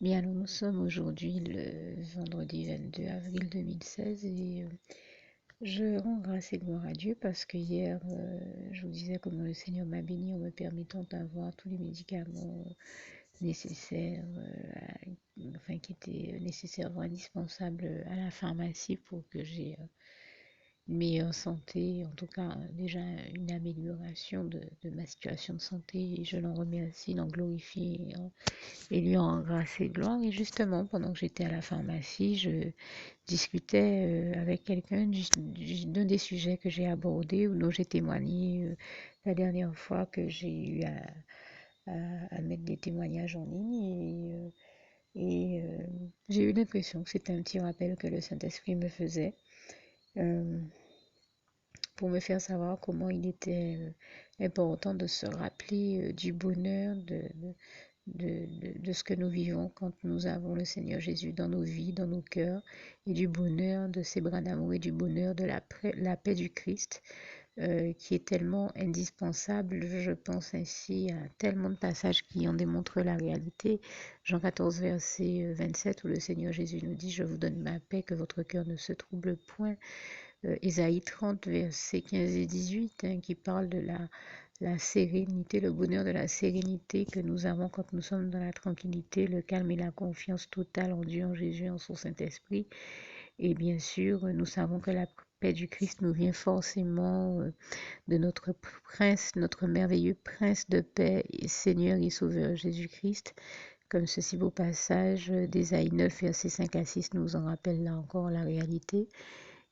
Bien, alors nous sommes aujourd'hui le vendredi 22 avril 2016 et je rends grâce et gloire à Dieu parce que hier, je vous disais comment le Seigneur m'a béni en me permettant d'avoir tous les médicaments nécessaires, enfin qui étaient nécessaires ou indispensables à la pharmacie pour que j'ai une meilleure santé, en tout cas déjà une amélioration de ma situation de santé et je l'en remercie, l'en glorifie et lui en grâce et gloire. Et justement, pendant que j'étais à la pharmacie, je discutais avec quelqu'un d'un des sujets que j'ai abordés ou dont j'ai témoigné la dernière fois que j'ai eu à mettre des témoignages en ligne. Et j'ai eu l'impression que c'était un petit rappel que le Saint-Esprit me faisait euh, pour me faire savoir comment il était important de se rappeler du bonheur de ce que nous vivons quand nous avons le Seigneur Jésus dans nos vies, dans nos cœurs, et du bonheur de ses bras d'amour et du bonheur de la paix du Christ, qui est tellement indispensable. Je pense ainsi à tellement de passages qui en démontrent la réalité. Jean 14, verset 27, où le Seigneur Jésus nous dit, « Je vous donne ma paix, que votre cœur ne se trouble point. » Ésaïe 30, versets 15 et 18, qui parle de la sérénité, le bonheur de la sérénité que nous avons quand nous sommes dans la tranquillité, le calme et la confiance totale en Dieu, en Jésus, en son Saint-Esprit. Et bien sûr, nous savons que la paix du Christ nous vient forcément de notre prince, notre merveilleux prince de paix, Seigneur et Sauveur Jésus-Christ. Comme ceci beau passage d'Ésaïe 9, versets 5 à 6 nous en rappelle là encore la réalité.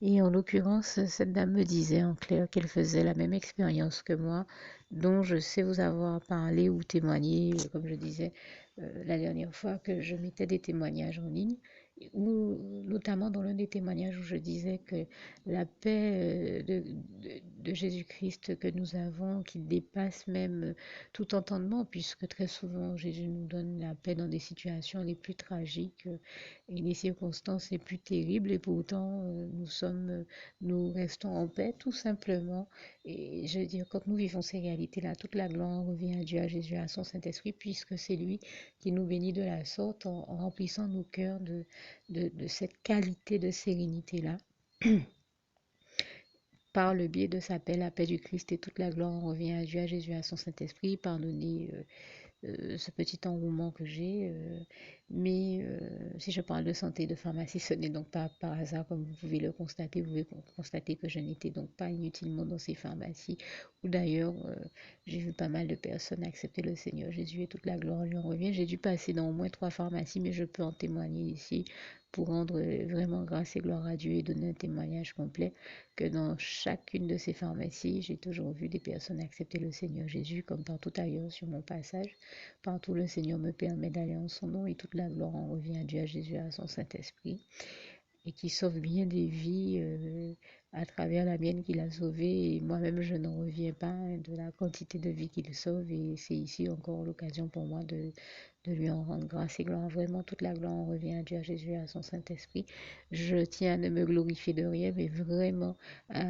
Et en l'occurrence, cette dame me disait en clair qu'elle faisait la même expérience que moi, dont je sais vous avoir parlé ou témoigné, comme je disais la dernière fois, que je mettais des témoignages en ligne, ou notamment dans l'un des témoignages où je disais que la paix de Jésus-Christ que nous avons, qui dépasse même tout entendement, puisque très souvent Jésus nous donne la paix dans des situations les plus tragiques et les circonstances les plus terribles, et pourtant nous restons en paix tout simplement. Et je veux dire, quand nous vivons ces réalités-là, toute la gloire revient à Dieu, à Jésus, à son Saint-Esprit, puisque c'est lui qui nous bénit de la sorte en remplissant nos cœurs de cette qualité de sérénité-là par le biais de sa paix, la paix du Christ, et toute la gloire revient à Dieu, à Jésus, à son Saint-Esprit. Pardonnez ce petit enroulement que j'ai. Mais si je parle de santé et de pharmacie, ce n'est donc pas par hasard, comme vous pouvez le constater. Vous pouvez constater que je n'étais donc pas inutilement dans ces pharmacies, où d'ailleurs j'ai vu pas mal de personnes accepter le Seigneur Jésus et toute la gloire lui en revient. J'ai dû passer dans au moins 3 pharmacies, mais je peux en témoigner ici pour rendre vraiment grâce et gloire à Dieu et donner un témoignage complet que dans chacune de ces pharmacies, j'ai toujours vu des personnes accepter le Seigneur Jésus, comme partout ailleurs sur mon passage. Partout le Seigneur me permet d'aller en son nom et toute la gloire en revient à Dieu, à Jésus, à son Saint-Esprit, et qui sauve bien des vies à travers la mienne qu'il a sauvée. Et moi-même, je n'en reviens pas de la quantité de vies qu'il sauve. Et c'est ici encore l'occasion pour moi de lui en rendre grâce et gloire. Vraiment, toute la gloire en revient à Dieu, à Jésus, à son Saint-Esprit. Je tiens à ne me glorifier de rien, mais vraiment à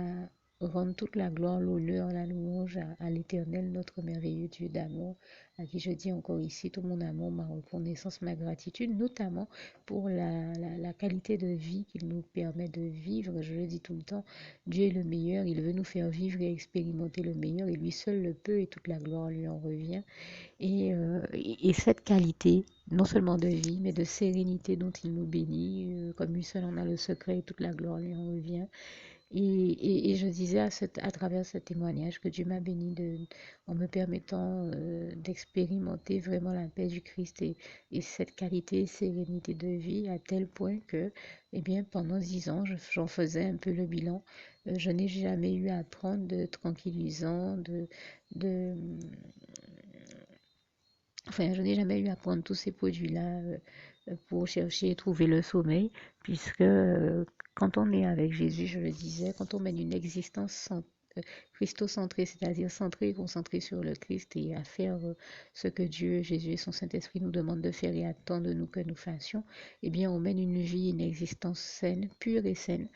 rendre toute la gloire, l'honneur, la louange à l'Éternel, notre merveilleux Dieu d'amour, à qui je dis encore ici tout mon amour, ma reconnaissance, ma gratitude, notamment pour la qualité de vie qu'il nous permet de vivre. Je le dis tout le temps, Dieu est le meilleur, il veut nous faire vivre et expérimenter le meilleur, et lui seul le peut, et toute la gloire lui en revient. Et cette qualité, non seulement de vie, mais de sérénité dont il nous bénit, comme lui seul en a le secret, et toute la gloire lui en revient. Et je disais à travers ce témoignage que Dieu m'a béni en me permettant d'expérimenter vraiment la paix du Christ et cette qualité et sérénité de vie à tel point que, eh bien, pendant 10 ans, j'en faisais un peu le bilan. Je n'ai jamais eu à prendre de tranquillisants, de, enfin, je n'ai jamais eu à prendre tous ces produits-là pour chercher et trouver le sommeil, puisque quand on est avec Jésus, je le disais, quand on mène une existence christocentré, c'est-à-dire centré et concentré sur le Christ et à faire ce que Dieu, Jésus et son Saint-Esprit nous demandent de faire et attendent de nous que nous fassions, eh bien, on mène une vie, une existence saine, pure et saine,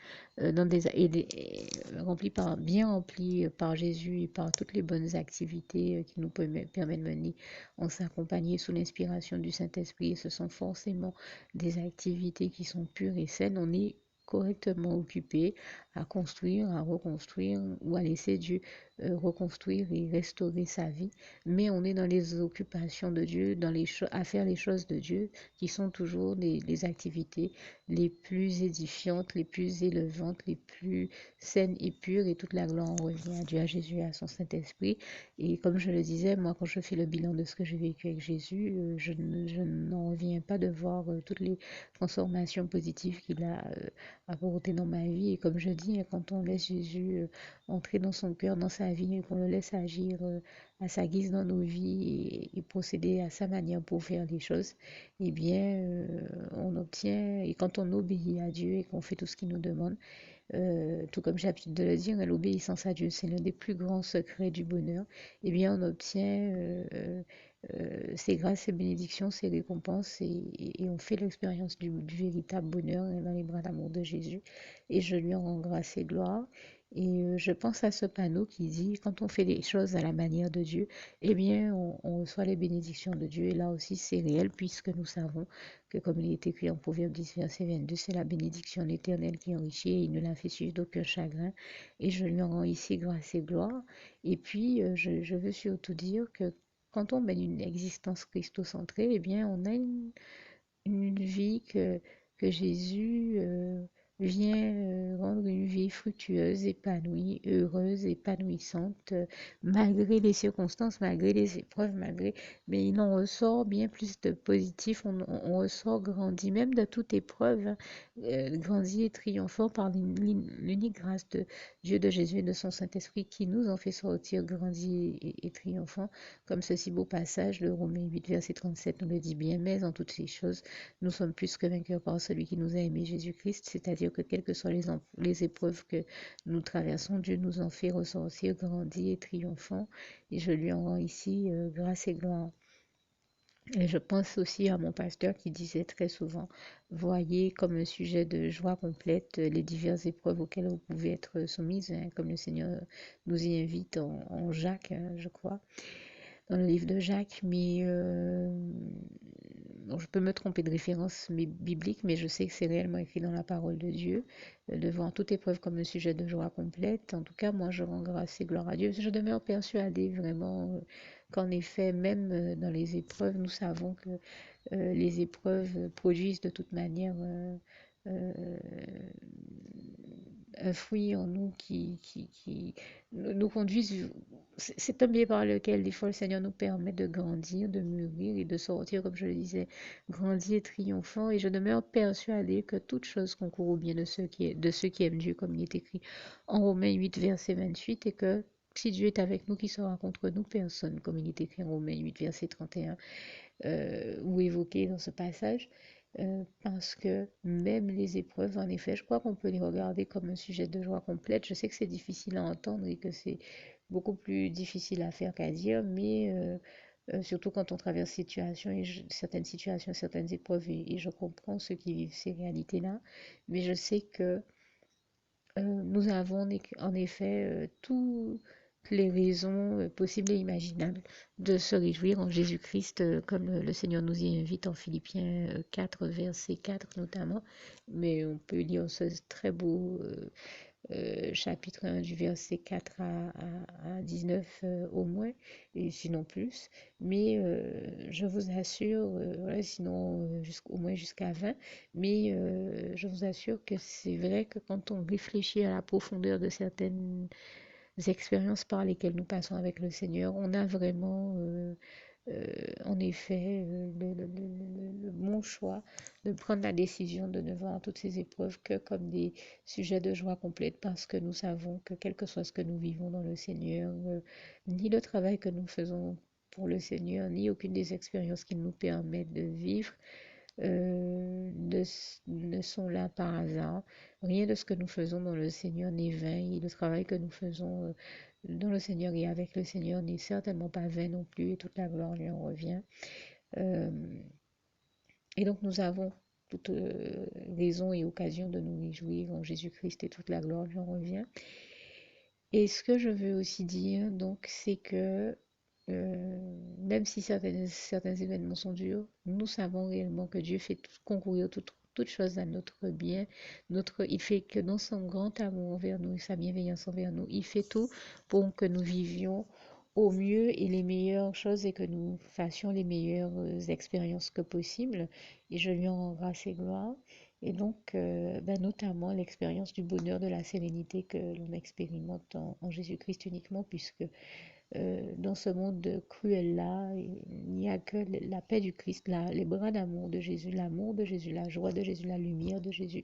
remplie par, bien remplie par Jésus et par toutes les bonnes activités qui nous permettent de mener. On s'accompagne sous l'inspiration du Saint-Esprit et ce sont forcément des activités qui sont pures et saines. On est correctement occupé à construire, à reconstruire ou à laisser Dieu reconstruire et restaurer sa vie. Mais on est dans les occupations de Dieu, à faire les choses de Dieu qui sont toujours les activités les plus édifiantes, les plus élevantes, les plus saines et pures et toute la gloire revient à Dieu, à Jésus et à son Saint-Esprit. Et comme je le disais, moi quand je fais le bilan de ce que j'ai vécu avec Jésus, je n'en reviens pas de voir toutes les transformations positives qu'il a apportées dans ma vie. Et comme je dis, quand on laisse Jésus entrer dans son cœur, dans sa vie, et qu'on le laisse agir à sa guise dans nos vies et procéder à sa manière pour faire les choses, eh bien, on obtient, et quand on obéit à Dieu et qu'on fait tout ce qu'il nous demande, tout comme j'ai l'habitude de le dire, l'obéissance à Dieu, c'est l'un des plus grands secrets du bonheur, eh bien, on obtient ces grâces, ces bénédictions, ces récompenses et on fait l'expérience du véritable bonheur dans les bras d'amour de Jésus. Et je lui en rends grâce et gloire. Et je pense à ce panneau qui dit, quand on fait les choses à la manière de Dieu, eh bien, on reçoit les bénédictions de Dieu. Et là aussi, c'est réel, puisque nous savons que, comme il est écrit en Proverbe 10, verset 22, c'est la bénédiction de l'Éternel qui enrichit et il ne la fait suivre d'aucun chagrin. Et je lui en rends ici grâce et gloire. Et puis, je veux surtout dire que quand on mène une existence christocentrée, eh bien, on a une vie que Jésus vient rendre une vie fructueuse, épanouie, heureuse, épanouissante, malgré les circonstances, malgré les épreuves, mais il en ressort bien plus de positif, on ressort grandi, même de toute épreuve, hein, grandi et triomphant par l'unique grâce de Dieu, de Jésus et de son Saint-Esprit qui nous en fait sortir grandi et triomphant, comme ce si beau passage de Romains 8, verset 37 nous le dit bien, mais en toutes ces choses, nous sommes plus que vainqueurs par celui qui nous a aimés, Jésus-Christ, c'est-à-dire que quelles que soient les épreuves que nous traversons, Dieu nous en fait ressortir grandis et triomphants. Et je lui en rends ici grâce et gloire. Et je pense aussi à mon pasteur qui disait très souvent, voyez comme un sujet de joie complète les diverses épreuves auxquelles vous pouvez être soumises, hein, comme le Seigneur nous y invite en Jacques, hein, je crois, dans le livre de Jacques, mais bon, je peux me tromper de référence biblique, mais je sais que c'est réellement écrit dans la parole de Dieu, de voir toute épreuve comme un sujet de joie complète. En tout cas, moi, je rends grâce et gloire à Dieu. Je demeure persuadée vraiment qu'en effet, même dans les épreuves, nous savons que les épreuves produisent de toute manière euh, un fruit en nous qui nous conduisent. C'est un biais par lequel des fois le Seigneur nous permet de grandir, de mûrir et de sortir, comme je le disais, grandir triomphant. Et je demeure persuadée que toute chose concourt au bien de ceux qui aiment Dieu, comme il est écrit en Romains 8, verset 28, et que si Dieu est avec nous, qui sera contre nous? Personne, comme il est écrit en Romains 8, verset 31, ou évoqué dans ce passage. Parce que même les épreuves, en effet, je crois qu'on peut les regarder comme un sujet de joie complète. Je sais que c'est difficile à entendre et que c'est beaucoup plus difficile à faire qu'à dire, mais surtout quand on traverse certaines situations, certaines épreuves, et je comprends ceux qui vivent ces réalités-là, mais je sais que nous avons en effet toutes les raisons possibles et imaginables de se réjouir en Jésus-Christ, comme le Seigneur nous y invite en Philippiens 4, verset 4 notamment. Mais on peut lire ce très beau chapitre 1 du verset 4 à 19 au moins, et sinon plus. Mais je vous assure, voilà, sinon au moins jusqu'à 20, mais je vous assure que c'est vrai que quand on réfléchit à la profondeur de certaines expériences par lesquelles nous passons avec le Seigneur, on a vraiment en effet le bon choix de prendre la décision de ne voir toutes ces épreuves que comme des sujets de joie complète parce que nous savons que quel que soit ce que nous vivons dans le Seigneur, ni le travail que nous faisons pour le Seigneur, ni aucune des expériences qu'il nous permet de vivre ne sont là par hasard. Rien de ce que nous faisons dans le Seigneur n'est vain et le travail que nous faisons dans le Seigneur et avec le Seigneur n'est certainement pas vain non plus et toute la gloire lui en revient. Euh, et donc nous avons toute raison et occasion de nous réjouir en Jésus-Christ et toute la gloire lui en revient. Et ce que je veux aussi dire, donc, c'est que même si certains événements sont durs, nous savons réellement que Dieu fait concourir toutes choses à notre bien. Il fait que dans son grand amour envers nous et sa bienveillance envers nous, il fait tout pour que nous vivions au mieux et les meilleures choses et que nous fassions les meilleures expériences que possible. Et je lui en rends grâce et gloire. Et donc, notamment l'expérience du bonheur, de la sérénité que l'on expérimente en Jésus-Christ uniquement, puisque dans ce monde cruel-là, il n'y a que la paix du Christ, les bras l'amour de Jésus, la joie de Jésus, la lumière de Jésus,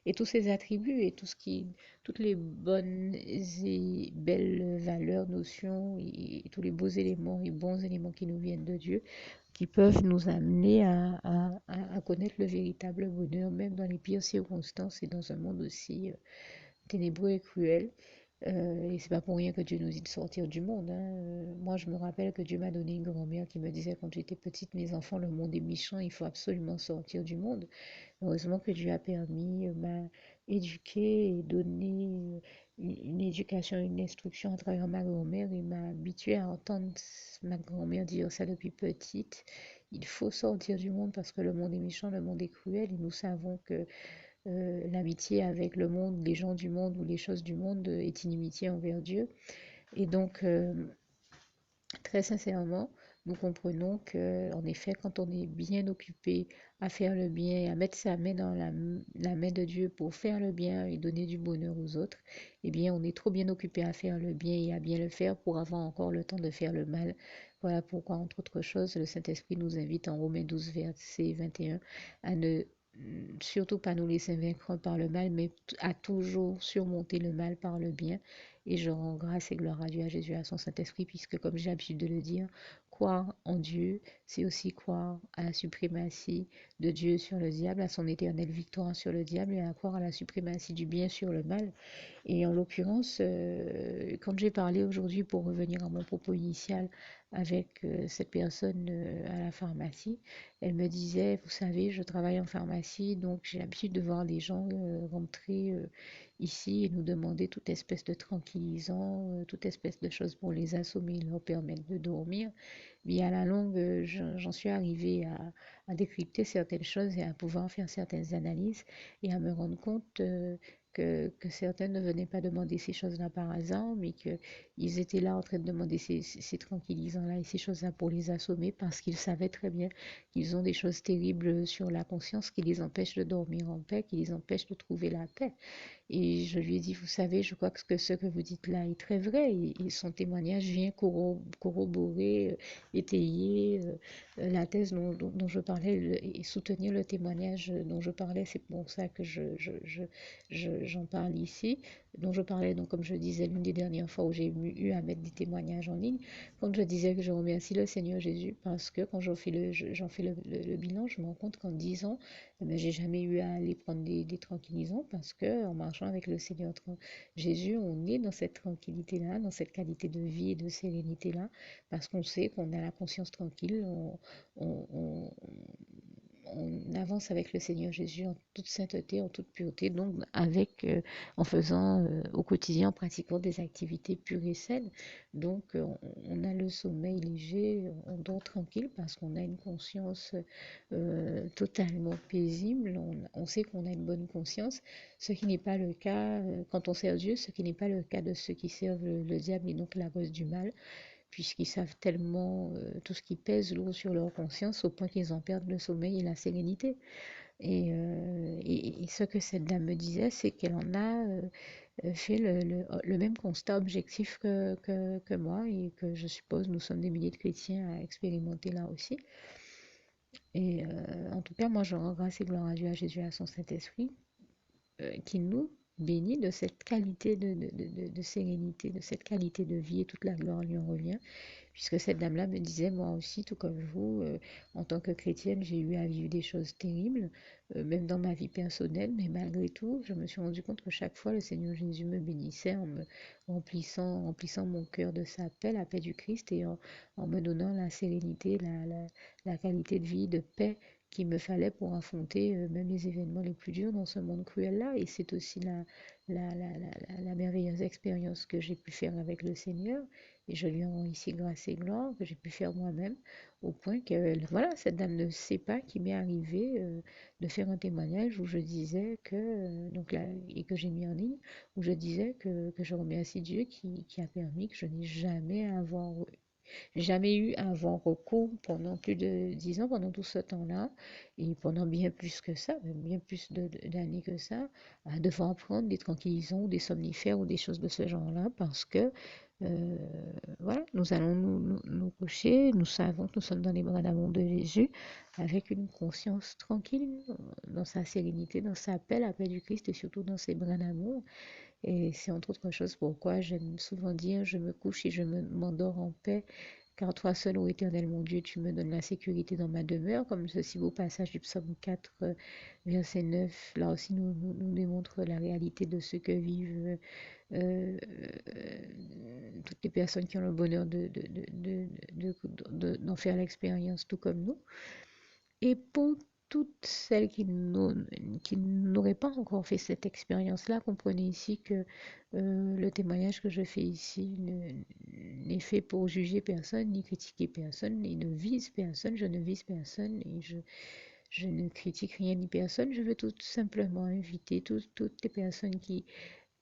et tous ses attributs et toutes les bonnes et belles valeurs, notions, et tous les beaux éléments et bons éléments qui nous viennent de Dieu, qui peuvent nous amener à connaître le véritable bonheur, même dans les pires circonstances et dans un monde aussi ténébreux et cruel. Et c'est pas pour rien que Dieu nous dit de sortir du monde, hein. Moi, je me rappelle que Dieu m'a donné une grand-mère qui me disait quand j'étais petite, mes enfants, le monde est méchant, il faut absolument sortir du monde. Heureusement que Dieu a permis, m'a éduqué et donné une éducation, une instruction à travers ma grand-mère et m'a habitué à entendre ma grand-mère dire ça depuis petite. Il faut sortir du monde parce que le monde est méchant, le monde est cruel et nous savons que l'amitié avec le monde, les gens du monde ou les choses du monde est inimitié envers Dieu. Et donc, très sincèrement, nous comprenons que, en effet, quand on est bien occupé à faire le bien, à mettre sa main dans la main de Dieu pour faire le bien et donner du bonheur aux autres, eh bien, on est trop bien occupé à faire le bien et à bien le faire pour avoir encore le temps de faire le mal. Voilà pourquoi, entre autres choses, le Saint-Esprit nous invite en Romains 12, verset 21, à ne surtout pas nous laisser vaincre par le mal, mais à toujours surmonter le mal par le bien. Et je rends grâce et gloire à Dieu, à Jésus, à son Saint-Esprit, puisque comme j'ai l'habitude de le dire, croire en Dieu, c'est aussi croire à la suprématie de Dieu sur le diable, à son éternelle victoire sur le diable, et à croire à la suprématie du bien sur le mal. Et en l'occurrence, quand j'ai parlé aujourd'hui, pour revenir à mon propos initial, avec cette personne à la pharmacie, elle me disait, vous savez, je travaille en pharmacie, donc j'ai l'habitude de voir les gens rentrer ici et nous demander toute espèce de tranquillisant, toute espèce de choses pour les assommer, leur permettre de dormir. Mais à la longue, j'en suis arrivée à décrypter certaines choses et à pouvoir faire certaines analyses et à me rendre compte que certains ne venaient pas demander ces choses-là par hasard, mais qu'ils étaient là en train de demander ces tranquillisants-là et ces choses-là pour les assommer parce qu'ils savaient très bien qu'ils ont des choses terribles sur la conscience qui les empêchent de dormir en paix, qui les empêchent de trouver la paix. Et je lui ai dit, vous savez, je crois que ce que vous dites là est très vrai. Et son témoignage vient corroborer, étayer la thèse dont je parlais et soutenir le témoignage dont je parlais. C'est pour ça que j'en parle ici. Dont je parlais, donc, comme je disais, l'une des dernières fois où j'ai eu à mettre des témoignages en ligne, quand je disais que je remercie le Seigneur Jésus, parce que quand j'en fais le bilan, je me rends compte qu'en 10 ans, mais j'ai jamais eu à aller prendre des tranquillisants parce que en marchant avec le Seigneur Jésus, on est dans cette tranquillité-là, dans cette qualité de vie et de sérénité-là, parce qu'on sait qu'on a la conscience tranquille, on, on- on avance avec le Seigneur Jésus en toute sainteté, en toute pureté, donc en faisant au quotidien, en pratiquant des activités pures et saines. Donc on a le sommeil léger, on dort tranquille parce qu'on a une conscience totalement paisible, on sait qu'on a une bonne conscience, ce qui n'est pas le cas quand on sert Dieu, ce qui n'est pas le cas de ceux qui servent le diable et donc la cause du mal puisqu'ils savent tellement tout ce qui pèse lourd sur leur conscience au point qu'ils en perdent le sommeil et la sérénité. Et ce que cette dame me disait, c'est qu'elle en a fait le même constat objectif que moi et que je suppose nous sommes des milliers de chrétiens à expérimenter là aussi. Et en tout cas, moi je rends grâce et gloire à Dieu, à Jésus, à son Saint-Esprit, qui nous bénit de cette qualité de sérénité, de cette qualité de vie et toute la gloire lui en revient puisque cette dame-là me disait, moi aussi, tout comme vous, en tant que chrétienne, j'ai eu à vivre des choses terribles, même dans ma vie personnelle, mais malgré tout, je me suis rendu compte que chaque fois, le Seigneur Jésus me bénissait en me remplissant mon cœur de sa paix, la paix du Christ, et en me donnant la sérénité, la qualité de vie, de paix qu'il me fallait pour affronter même les événements les plus durs dans ce monde cruel-là. Et c'est aussi la merveilleuse expérience que j'ai pu faire avec le Seigneur. Et je lui rends ici grâce et gloire que j'ai pu faire moi-même, au point que, voilà, cette dame ne sait pas qu'il m'est arrivé de faire un témoignage où je disais que, donc là, et que j'ai mis en ligne, où je disais que je remercie Dieu qui a permis que je n'ai jamais eu un vent recours pendant plus de 10 ans, pendant tout ce temps-là, et pendant bien plus que ça, même bien plus d'années que ça, à devoir prendre des tranquillisants ou des somnifères ou des choses de ce genre-là, parce que, euh, voilà, nous allons nous coucher, nous savons que nous sommes dans les bras d'amour de Jésus, avec une conscience tranquille, dans sa sérénité, dans sa paix, la paix du Christ, et surtout dans ses bras d'amour. Et c'est entre autres choses pourquoi j'aime souvent dire, je me couche et m'endors en paix, car toi seul, ô Éternel mon Dieu, tu me donnes la sécurité dans ma demeure, comme ce si beau passage du psaume 4, verset 9, là aussi nous démontre la réalité de ce que vivent euh, toutes les personnes qui ont le bonheur d'en faire l'expérience tout comme nous. Et pour toutes celles qui n'auraient pas encore fait cette expérience-là, comprenez ici que le témoignage que je fais ici n'est fait pour juger personne, ni critiquer personne, ni ne vise personne, je ne vise personne et je ne critique rien ni personne. Je veux tout simplement inviter toutes les personnes qui,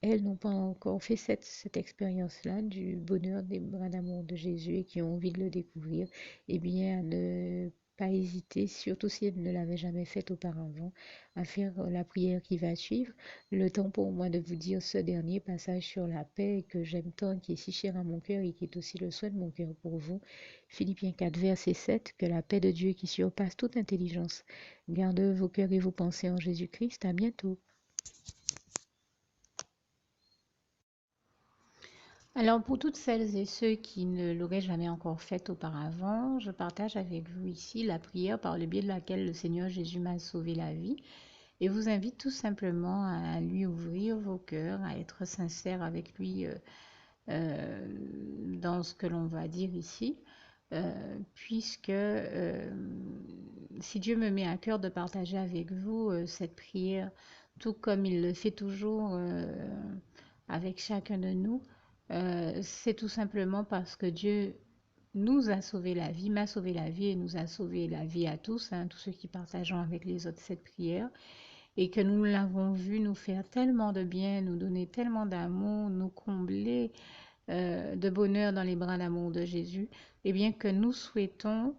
elles, n'ont pas encore fait cette expérience-là du bonheur des bras d'amour de Jésus et qui ont envie de le découvrir, eh bien, à ne pas hésiter, surtout si elles ne l'avaient jamais fait auparavant, à faire la prière qui va suivre. Le temps pour moi de vous dire ce dernier passage sur la paix que j'aime tant, qui est si cher à mon cœur et qui est aussi le souhait de mon cœur pour vous. Philippiens 4, verset 7, que la paix de Dieu qui surpasse toute intelligence garde vos cœurs et vos pensées en Jésus-Christ. À bientôt. Alors pour toutes celles et ceux qui ne l'auraient jamais encore fait auparavant, je partage avec vous ici la prière par le biais de laquelle le Seigneur Jésus m'a sauvé la vie et vous invite tout simplement à lui ouvrir vos cœurs, à être sincère avec lui dans ce que l'on va dire ici, puisque si Dieu me met à cœur de partager avec vous cette prière, tout comme il le fait toujours avec chacun de nous, c'est tout simplement parce que Dieu nous a sauvé la vie, m'a sauvé la vie et nous a sauvé la vie à tous, hein, tous ceux qui partageons avec les autres cette prière, et que nous l'avons vu nous faire tellement de bien, nous donner tellement d'amour, nous combler de bonheur dans les bras d'amour de Jésus, et bien que nous souhaitons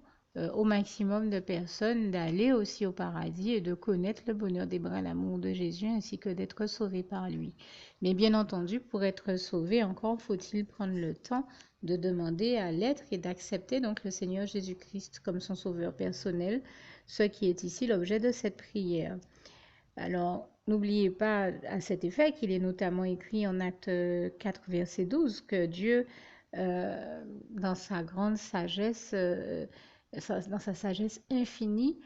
au maximum de personnes d'aller aussi au paradis et de connaître le bonheur des bras d'amour de Jésus ainsi que d'être sauvés par lui. Mais bien entendu, pour être sauvé, encore faut-il prendre le temps de demander à l'être et d'accepter donc le Seigneur Jésus-Christ comme son sauveur personnel, ce qui est ici l'objet de cette prière. Alors, n'oubliez pas à cet effet qu'il est notamment écrit en Acte 4, verset 12, que Dieu, dans sa grande sagesse, dans sa sagesse infinie,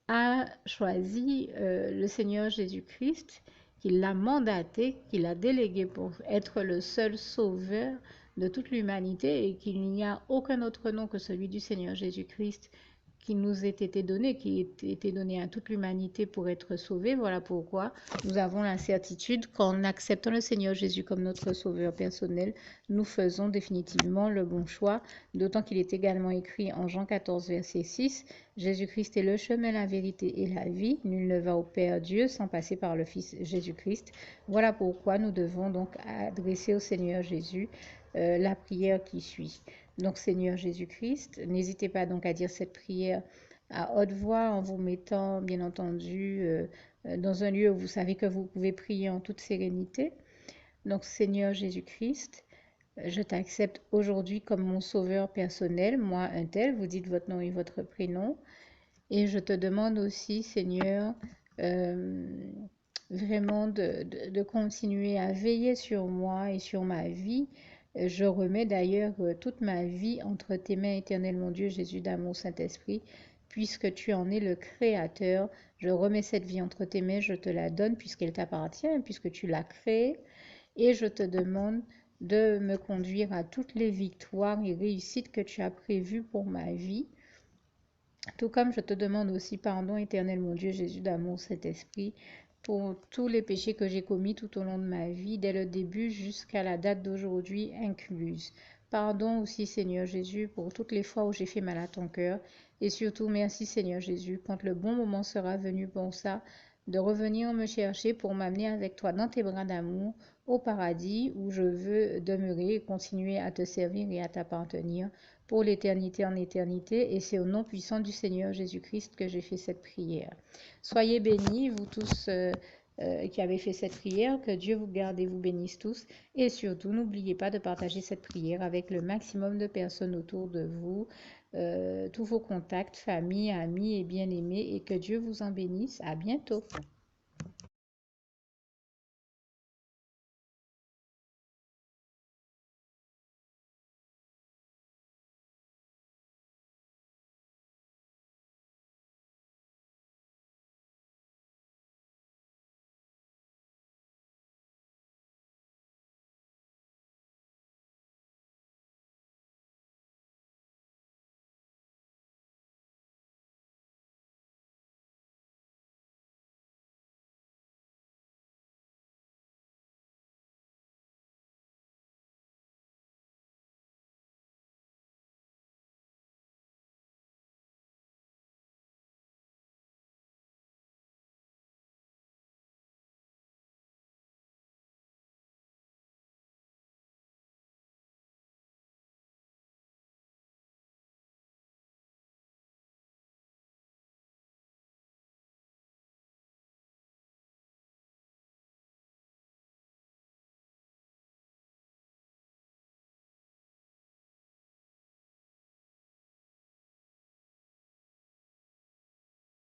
a choisi le Seigneur Jésus-Christ, qu'il l'a mandaté, qu'il a délégué pour être le seul sauveur de toute l'humanité et qu'il n'y a aucun autre nom que celui du Seigneur Jésus-Christ qui nous ait été donné, qui ait été donné à toute l'humanité pour être sauvé. Voilà pourquoi nous avons la certitude qu'en acceptant le Seigneur Jésus comme notre sauveur personnel, nous faisons définitivement le bon choix, d'autant qu'il est également écrit en Jean 14, verset 6, Jésus-Christ est le chemin, la vérité et la vie. Nul ne va au Père Dieu sans passer par le Fils Jésus-Christ. Voilà pourquoi nous devons donc adresser au Seigneur Jésus la prière qui suit. Donc Seigneur Jésus-Christ, n'hésitez pas donc à dire cette prière à haute voix en vous mettant bien entendu dans un lieu où vous savez que vous pouvez prier en toute sérénité. Donc Seigneur Jésus-Christ, je t'accepte aujourd'hui comme mon sauveur personnel, moi un tel, vous dites votre nom et votre prénom. Et je te demande aussi, Seigneur, vraiment de continuer à veiller sur moi et sur ma vie Je remets d'ailleurs toute ma vie entre tes mains, éternel mon Dieu, Jésus d'amour, Saint-Esprit, puisque tu en es le Créateur. Je remets cette vie entre tes mains, je te la donne puisqu'elle t'appartient, puisque tu l'as créée, et je te demande de me conduire à toutes les victoires et réussites que tu as prévues pour ma vie. Tout comme je te demande aussi pardon, éternel mon Dieu, Jésus d'amour, Saint-Esprit, pour tous les péchés que j'ai commis tout au long de ma vie, dès le début jusqu'à la date d'aujourd'hui incluse. Pardon aussi, Seigneur Jésus, pour toutes les fois où j'ai fait mal à ton cœur. Et surtout, merci, Seigneur Jésus, quand le bon moment sera venu pour ça, de revenir me chercher pour m'amener avec toi dans tes bras d'amour au paradis où je veux demeurer et continuer à te servir et à t'appartenir pour l'éternité en éternité. Et c'est au nom puissant du Seigneur Jésus-Christ que j'ai fait cette prière. Soyez bénis, vous tous qui avez fait cette prière. Que Dieu vous garde et vous bénisse tous. Et surtout, n'oubliez pas de partager cette prière avec le maximum de personnes autour de vous, tous vos contacts, famille, amis et bien-aimés. Et que Dieu vous en bénisse. À bientôt.